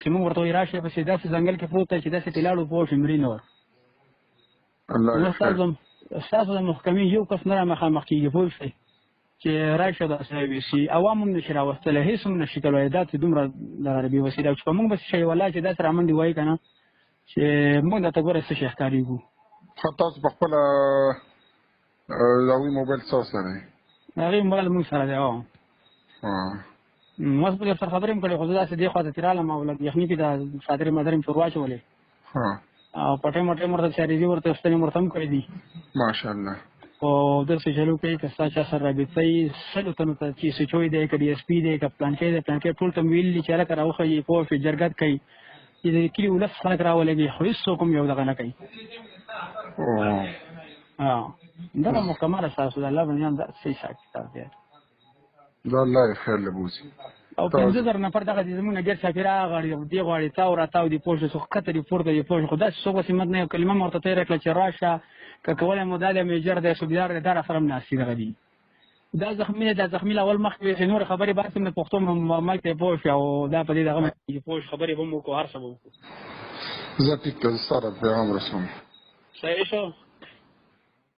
چې موږ ورته وایي راشئ پسې داسې ځنګل کې پروت دی چې داسې تلاړو پوه شي مري نور. ستاسو د محکمې یو کس نه را مخامخ کېږي پوه شئ چې راشه داسې وشي، عوام هم نشي راوستلی، هېڅ هم نشي کولی. دا چې دومره دغه بې وسیله چې په موږ به څه شی والله چې داسې رامنډې وایي که نه چې موږ درته ګوره څه شی ښکارېږو. تاسو په خپله د هغوی موبایل ستاسو سره دی؟ د هغې موبایل موږ سره دی. اوس به سره خبرې هم کړې خو زه داسې دې خوا ته تېر رالم او لږ یخني کې د صادرې مدرې مې ور واچولې او په ټایم ټایم ورته سیارېزي ورته ستنې ورته هم کړې دي ماشاءالله. خو داسې چلو کوي که ستا چا سره رابطه یي 100 تنو ته چې سچوی دی که ډي ایس پي دی که پلانکی دی پلانکی ټول ته مې ویلي چې هلکه راوښیي پوه شوې جرګت کوي چې د کلي ولس خلک راولېږي خو هېڅوک هم یو دغه نه کوي. دغه محکمه ده ستاسو د الله بندیان داسې حساب کتاب دی. دا الله یې خیر له بوسي. او 50,000 نفر دغه دي زموږ نه ډېر چاپېره غاړي دې غواړي تاو راتاو دي پوه شو څوک ښکته دي پورته دي پوه شو خو داسې څوک سمت نه یو کلمه مې ورته تېره کړه چې راشه که کولی مو دا دی میجر دی سوبیدار دی دا راسره هم ناستي دغه دي. دا زخمي دی دا زخمي له اول مخکې وي چې نورې خبرې بس هم د پښتو ملک ته پوه شو او دا په دې دغه پوه شو خبرې به هم وکړو هر څه به وکړو. زه ټیک که زه ستا د پیغام رسوم. صحیح شو.